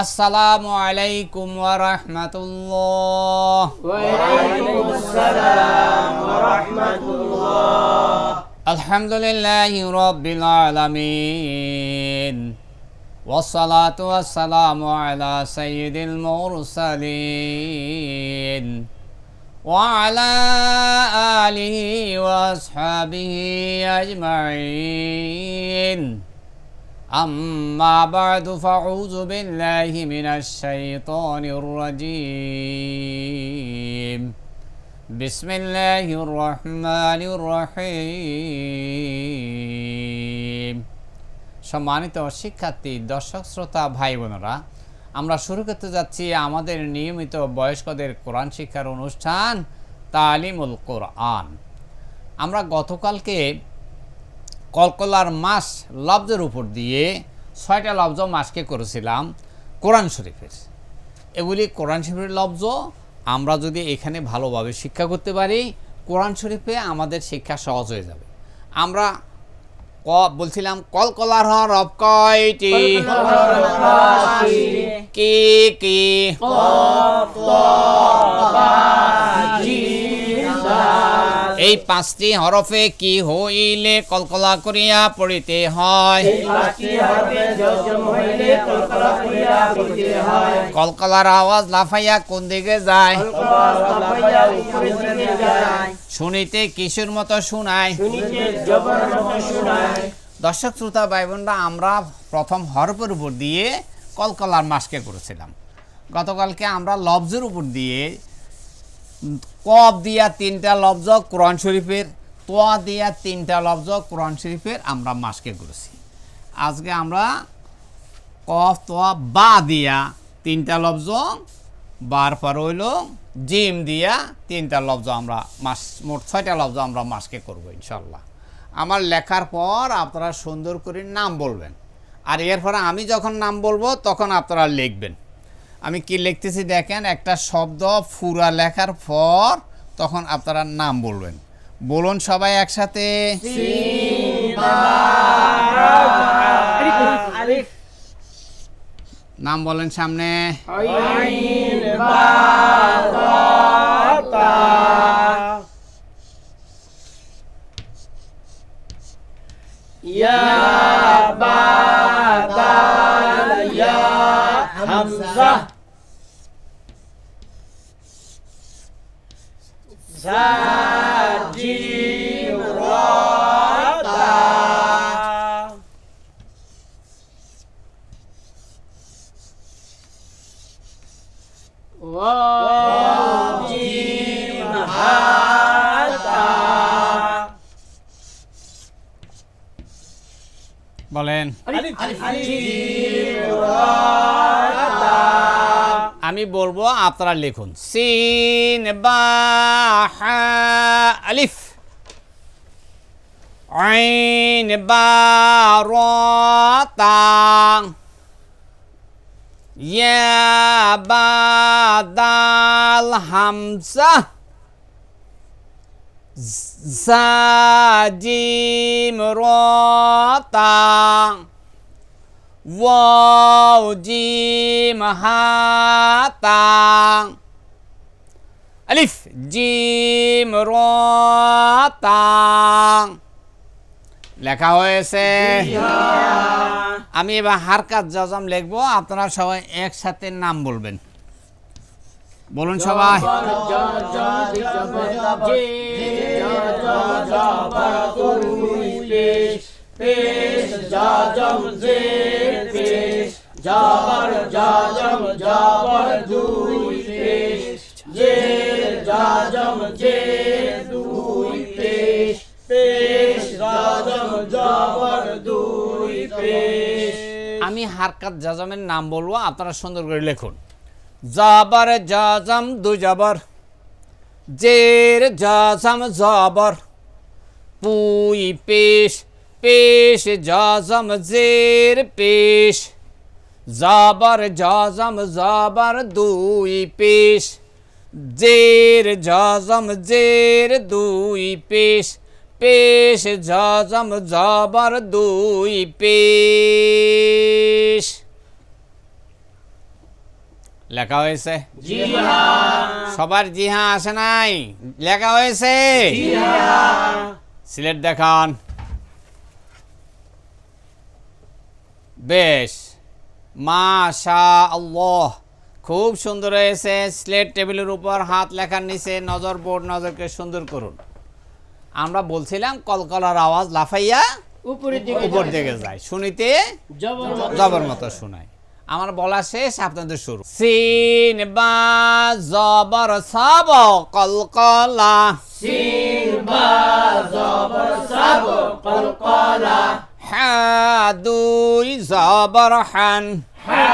আসসালামু আলাইকুম ওয়া রাহমাতুল্লাহ। ওয়া আলাইকুমুস সালাম ওয়া রাহমাতুল্লাহ। আলহামদুলিল্লাহি রাব্বিল আলামিন ওয়াসসালাতু ওয়াসসালামু আলা সাইয়্যিদিল মুরসালিন ওয়া আলা আলিহি ওয়া আসহাবিহি আজমাইন। أما بعد فأعوذ بالله من الشيطان الرجيم بسم الله الرحمن الرحيم। সম্মানিত শিক্ষার্থী, দর্শক, শ্রোতা, ভাই বোনেরা, আমরা শুরু করতে যাচ্ছি আমাদের নিয়মিত বয়স্কদের কোরআন শিক্ষার অনুষ্ঠান তালিমুল কোরআন। আমরা গতকালকে কলকলার মাস লফজের উপর দিয়ে 6টা লফজ মাসকে করেছিলাম কোরআন শরীফের। এগুলি কোরআন শরীফের লফজ আমরা যদি এখানে ভালোভাবে শিক্ষা করতে পারি, কোরআন শরীফে আমাদের শিক্ষা সহজ হয়ে যাবে। আমরা বলছিলাম কলকলার হরফ কয়টি? কি কি? এই 5টি হরফে কি হইলে কলকলা করিয়া পড়িতে হয়? কলকলার আওয়াজ লাফাইয়া কোন দিকে যায়? শুনিতে কিসের মতো শোনায়? দর্শক শ্রোতা ভাই বোনরা, আমরা প্রথম হরফের উপর দিয়ে কলকলার মাসকে করেছিলাম। গতকালকে আমরা লফজের উপর দিয়ে কফ দিয়া 3টা লফজ কোরআন শরীফের, তোয়া দিয়া 3টা লফজ কোরআন শরীফের আমরা মাসকে করেছি। আজকে আমরা কফ তোয়া বা দিয়া 3টা লফজ, বার পর হইল জিম দিয়া 3টা লফজ আমরা মাস, মোট 6টা লফজ আমরা মাসকে করব ইনশাল্লাহ। আমার লেখার পর আপনারা সুন্দর করে নাম বলবেন, আর এরপরে আমি যখন নাম বলবো তখন আপনারা লিখবেন। আমি কি লিখতেছি দেখেন, একটা শব্দ পুরা লেখার পর তখন আপনারা নাম বলবেন। বলুন সবাই একসাথে। নাম বলেন সামনে। হামজা জা জিম রা তা ওয়াও জিম হা তা। বলেন। আমি বলবো, আপনারা লিখুন। সিন বা হা আলিফ, আইন বা র তা, ইয়া বা দাল হামজা, জা জিম র তা, ওয়াও জিম হা তা, আলিফ জিম র তা। লেখা হয়েছে। আমি এবার হারকাত জাজম লিখবো, আপনারা সবাই একসাথে নাম বলবেন। বলুন সবাই। পেশ জাজম জের পেশ জাবার জাজম জাবার দুই পেশ জের জাজম জের দুই পেশ পেশ জাজম জাবার দুই পেশ। আমি হারকাত জাজমের নাম বলবো, আপনারা সুন্দর করে লিখুন। জাবার জাজম দুই জাবার, জের জাজম জাবার, পুই পেশ পেশ জাজম জের পেশ, জাবার জাজম জাবার দুই পেশ, জের জাজম জের দুই পেশ, পেশ জাজম জাবার দুই পেশ। লেখা হয়েছে? জি হ্যাঁ। সবার জি হ্যাঁ আসে নাই? লেখা হয়েছে? জি হ্যাঁ। সিলেট দেখান। বেশ, মাশা আল্লাহ, খুব সুন্দর হয়েছে। স্লেট টেবিলের উপর, হাত লেখার নিচে, নজর বোর্ড, নজরকে সুন্দর করুন। আমরা বলছিলাম কলকলার আওয়াজ লাফাইয়া উপরের দিকে উপর দিকে যায়, শুনিতে জবর জবর মতো শোনায়। আমার বলা শেষ, আপনাদের শুরু। সিন বা জবর সাব কলকলা, সিন বা জবর সাব কলকলা, হা দুই জবর হান, হা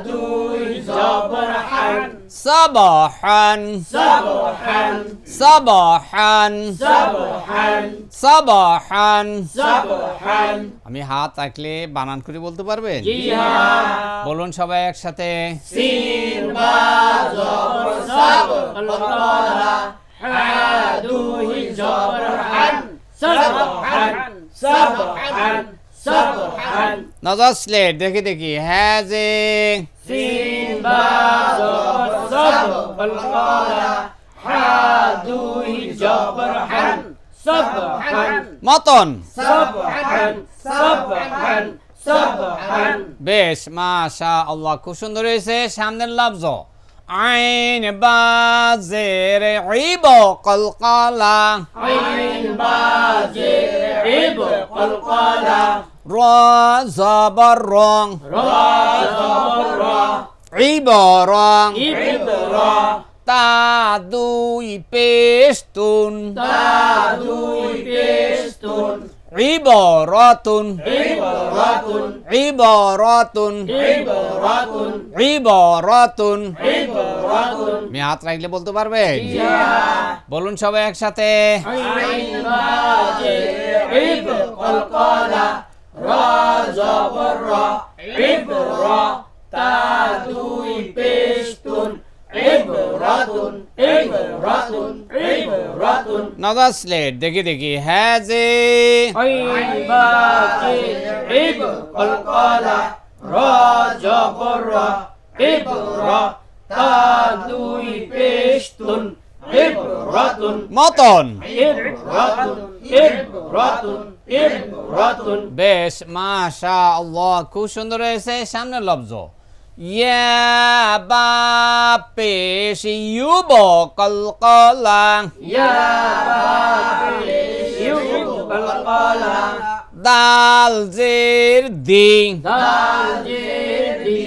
দুই জবর হান, সাবহান, সাবহান, সাবহান, সাবহান, সাবহান। সাবহান। আমি হাত রাখলে বানান করে বলতে পারবেন? জি হ্যাঁ। বলুন সবাই একসাথে। সিন বা জবর সাব কলকলা, হা দুই জবর হান, সাবহান, সাবহান, সাবহান। নজর স্লেট, দেখি দেখি। হ্যাঁ যে সিন বা জবর সাব কলকলা, হা দুই জবর হান, সাবহান, মতন। সাবহান, সাবহান, সাবহান। বেশ, মাশা আল্লাহ, খুব সুন্দর হয়েছে। সামনের লফজ আইন বাজের ইব কলকলা, আইন বাজে ইব কলকলা, র জবর রং, র জবর র, ইব রং, ইব র, তা দুই পেস্তুন, তা দুই পেস্তুন, ইব রতুন, ইব রাতুন, ইব রতুন, ইব রাতুন, ইব রতুন। ইব রাতুন। আমি হাত রাখলে বলতে পারবেন? ইয়া বলুন সবাই একসাথে। আইন বাজে ইব কলকলা, র জবর র, ইব র, তা দুই পেস্তুন, ইব রাতুন, ইব রাতুন, ইব রাতুন। নজর স্লেট, দেখি দেখি। হ্যাঁ যে আইন বাজে ইব কলকলা, র জবর র, ইব র, তা দুই পেস্তুন, ইব রাতুন, মতন। ইব রাতুন, ইব রাতুন, ইব রাতুন। বেশ, মাশা আল্লাহ, খুব সুন্দর হয়েছে। সামনে লফজ ইয়া বা পেশ ইউব কলকলা, ইয়া বাপে ইউব কলকলা, দাল জের দি, দাল জে দি,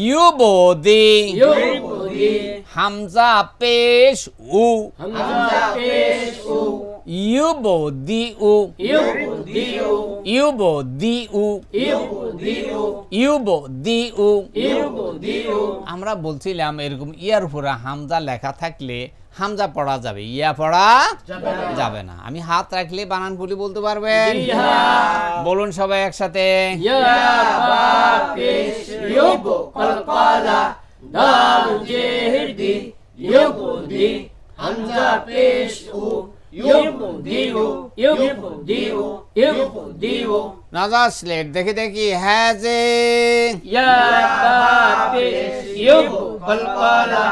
ইউব দি, ইউব দি, হামজা পেশ উ, হামজা পেশ উ, ইউব দি উ, ইউব দি উ, ইউব দি উ, ইউব দি উ, ইউব দি উ। ইউব দি উ। আমরা বলছিলাম এরকম ইয়ার উপরে হামজা লেখা থাকলে হামজা পড়া যাবে, ইয়া পড়া যাবে না। আমি হাত রাখলে বানানগুলি বলতে পারবেন? জি হ্যাঁ। বলুন সবাই একসাথে। ইয়া বাপে ইউব কলকলা, দাল জে দি, ইউব দি, হামজা পেশ উ, ইউব দি উ, ইউব দি উ, ইউব দি উ। নজর স্লেট, দেখি দেখি। হ্যাঁ যে ইয়া বাপে ইউব কলকলা,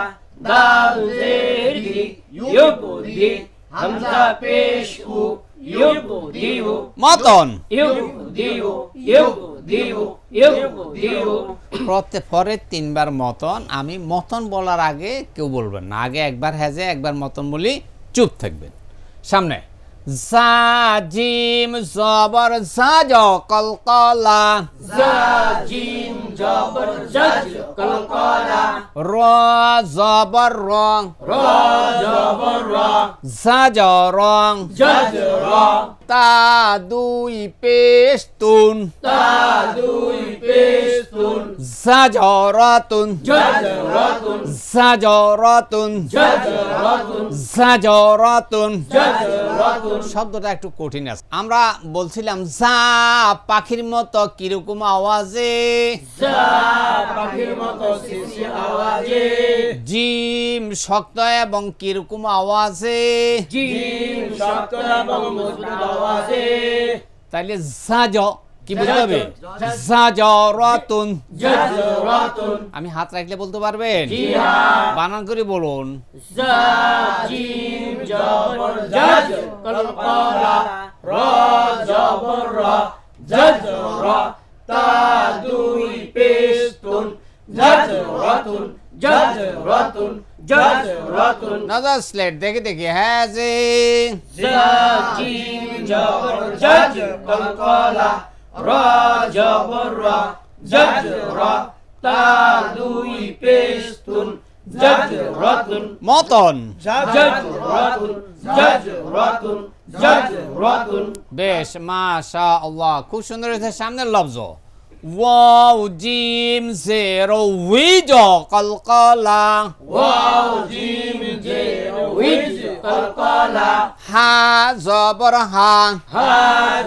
দাল জে দি, ইউব দি, হামজা পেশ উ, ইউব দি উ, মতন। ইউব দি উ, ইউব দি উ, ইউব দি উ। পরের তিনবার মতন। আমি মতন বলার আগে কেউ বলবেন না, আগে একবার হ্যাজে একবার মতন বলি, চুপ থাকবেন। সামনে জাজিম জবর জাজ কলকলা, জাজিম জবর জাজ কলকলা, র জবর রং, র জবর র, জাজ রং, জাজ র, তা দুই পেস্তুন, তা দুই পেস্তুন, জাজ রতুন, জাজ রাতুন, জাজ রতুন, জাজ রাতুন, জাজ রতুন। জাজ রাতুন। শব্দটা একটু কঠিন আছে। আমরা বলছিলাম যা পাখির মতো কিরকম আওয়াজে, যা পাখির মতো শিশি আওয়াজে, জিম শক্ত এবং কিরকম আওয়াজে। জিম শক্ত এবং মজবুত আওয়াজে। তাইলে জাজ কি বলতে হবে? জাজরাতুন। জাজরাতুন। আমি হাত রাখলে বলতে পারবেন? জি হ্যাঁ। বানান করে বলুন। জা জিম জবর জাজ কলকলা রা জবর রা জাজরা তা দুই পেশতুন জাজরাতুন জাজরাতুন জাজরাতুন। নজর স্লেট দেখে দেখি। হ্যাঁ যে জা জিম জবর জাজ কলকলা রা জবর রা জাজরা তা দুই পেশতুন জাজরাতুন মতন। জাজরাতুন জাজরাতুন জাজরাতুন। বেশ, মাশাআল্লাহ, খুব সুন্দর হয়েছে। সামনের লফজ ওয়াও জিম জেরো উইজ কলকলা ওয়াও জিম জেরো উইজ কলকলা হা জবর হা হা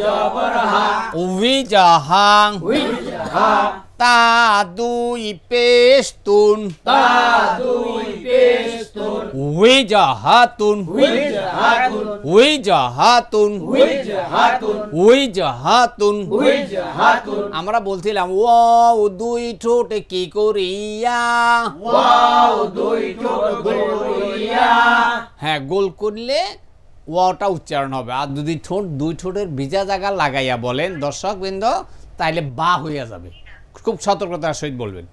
জবর হা উইজ হা উইজ হা তা দুই পেশতুন তা দুই পেশতুন উইজ হাতুন উইজ হাতুন উইজ হাতুন উইজ হাতুন উইজ হাতুন। উইজ হাতুন। আমরা বলছিলাম ওয়াও দুই ঠোঁটে কি করিয়া। ওয়াও দুই ঠোঁট গড়িয়া হ্যাঁ, গোল করলে ওয়াটা উচ্চারণ হবে। আর যদি দুই ঠোঁটের ভিজা জায়গা লাগাইয়া বলেন দর্শক বৃন্দ, তাইলে বা হইয়া যাবে। খুব সতর্কতার সহিত বলবেন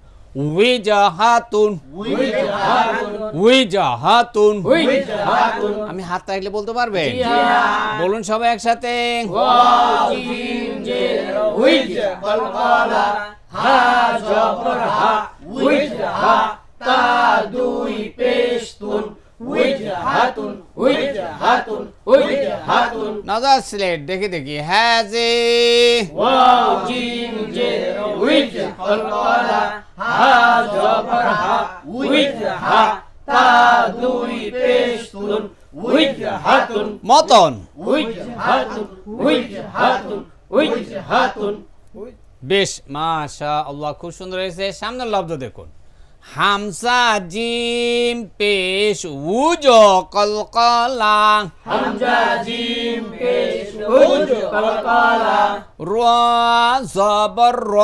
উইজা হাতুন উইজ হাতুন উইজা হাতুন। উইজ হাতুন। আমি হাত রাখলে বলতে পারবেন? জি হ্যাঁ। বলুন সবাই একসাথে। ওয়াও জিম জেরো উইজ কলকলা হা জবর হা উইজ হা তা দুই পেশতুন উইজ হাতুন উইজ হাতুন উইজ হাতুন। নজর স্লেট দেখি দেখি। হ্যাঁ যে ওয়াও জিম জেরো উইজ কলকলা হা জবর হা উইজ হা তা দুই পেশতুন উইজ হাতুন মতন। উইজ হাতুন উইজ হাতুন উইজ হাতুন। বেশ, মাশাআল্লাহ, খুব সুন্দর হয়েছে। সামনের লব্ধ দেখুন। হামসা জিম পেশ উজ কলকলা হামজা জিম পেশ উজ কলকলা র জবর র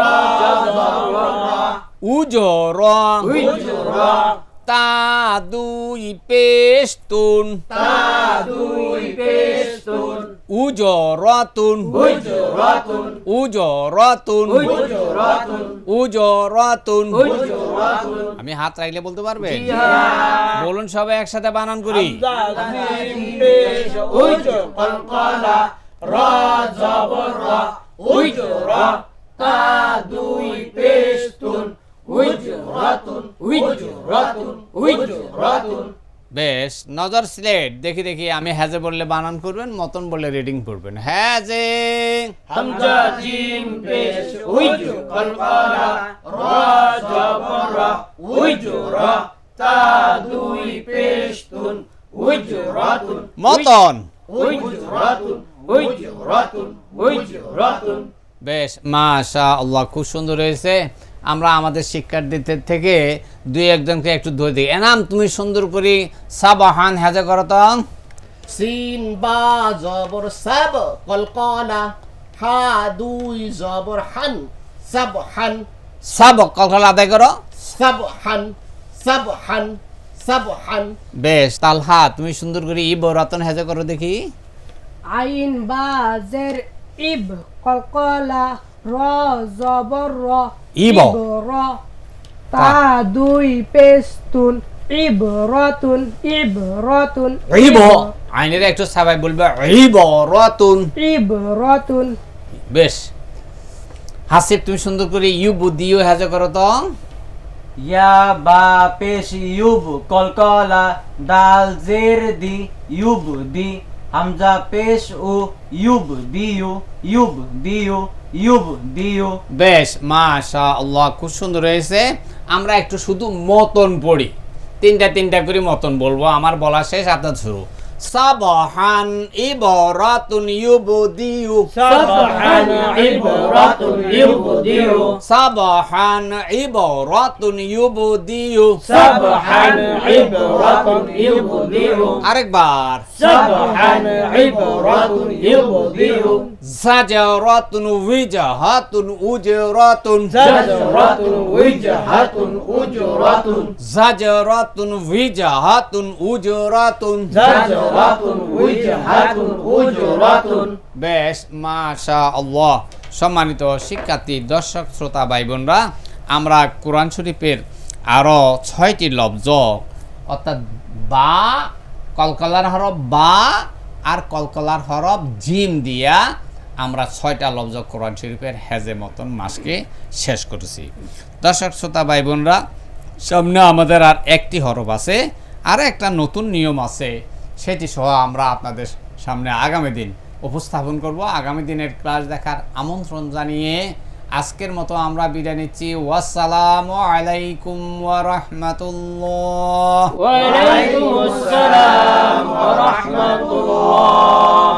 রা জবর রা উজ র উজ রা তা দুই পেশতুন তা দুই পেশতুন উজ রতুন উজ রাতুন উজ রতুন উজ রাতুন উজ রতুন। উজ রাতুন। আমি হাত রাখলে বলতে পারবেন? জি হ্যাঁ। বলুন সবাই একসাথে বানান করি। জিম পেশ উজ কলকলা রা জবর রা উজ রা তা দুই পেশতুন উজ রাতুন উজ রাতুন উজ রাতুন। বেশ, নজর স্লেট দেখি দেখি। আমি হ্যাজে বললে বানান করবেন, মতন বললে রিডিং করবেন। হ্যাজে হামজা জিম পেশ উজ কলকলা রা জবর রা উজ রা তা দুই পেশতুন উজ রাতুন মতন। উজ রাতুন উজ রাতুন উজ রাতুন। বেশ, মাশাআল্লাহ, খুব সুন্দর হয়েছে। আমরা আমাদের শিক্ষার্থীদের থেকে দুই একজনকে একটু ধরে দিই। এনাম, তুমি সুন্দর করে সাবাহান হ্যাজে করো তো। সিন বা জবর সাব কলকলা হা দুই জবর হান সাবহান সাব কলকলা আদায় করো। সাবহান সাবহান সাবহান। বেশ, তালহা, তুমি সুন্দর করে ইব রতন হ্যাজে করো দেখি। আইন বা জের ইব কলকলা র জবর র ইব। র তা দুই পেস্তুন ইব রতুন ইব রতুন ইব আইনের একটু সবাই বলবে ইব রতুন। ইব রতুন। বেশ, হাসিব, তুমি সুন্দর করে ইউ বুদ্ধিও হ্যাজে করো তো। ইয়া বা পেশ ইউব কলকলা দাল জের দি ইউব দি হামজা পেশ উ ইউব দিউ ইউব দিউ ইউব দিউ। বেশ, মাশাআল্লাহ, খুব সুন্দর হয়েছে। আমরা একটু শুধু মতন পড়ি, তিনটা তিনটা করে মতন বলবো। আমার বলা শেষ, আপনার শুরু। সাবহান ইবরাতুন ইউবদিউ সাবহান ইবরাতুন ইউবদিউ সাবহান ইবরাতুন ইউবদিউ সাবহান ইবরাতুন ইউবদিউ আরেকবার সাবহান ইবরাতুন ইউবদিউ জাজরাতুন উজহাতুন উজরাতুন জাজরাতুন উজহাতুন উজরাতুন জাজরাতুন উজহাতুন উজরাতুন জাজরাতুন উজহাতুন উজরাতুন। বেশ, মাশাআল্লাহ। সম্মানিত শিক্ষার্থী, দর্শক, শ্রোতা ভাই বোনরা, আমরা কোরআন শরীফের আরও 6টি লফজ অর্থাৎ বা, কলকলার হরফ বা আর কলকলার হরফ জিম দিয়া আমরা 6টা লফজ কোরআন শরীফের হেজে মতন মাসকে শেষ করেছি। দর্শক শ্রোতা ভাই বোনরা, সামনে আমাদের আর একটি হরফ আছে, আর একটা নতুন নিয়ম আছে, সেটি সহ আমরা আপনাদের সামনে আগামী দিন উপস্থাপন করব। আগামী দিনের ক্লাস দেখার আমন্ত্রণ জানিয়ে আজকের মতো আমরা বিদায় নিচ্ছি। ওয়াসসালামু আলাইকুম ওয়া রাহমাতুল্লাহ। ওয়া আলাইকুমুস সালাম ওয়া রাহমাতুল্লাহ।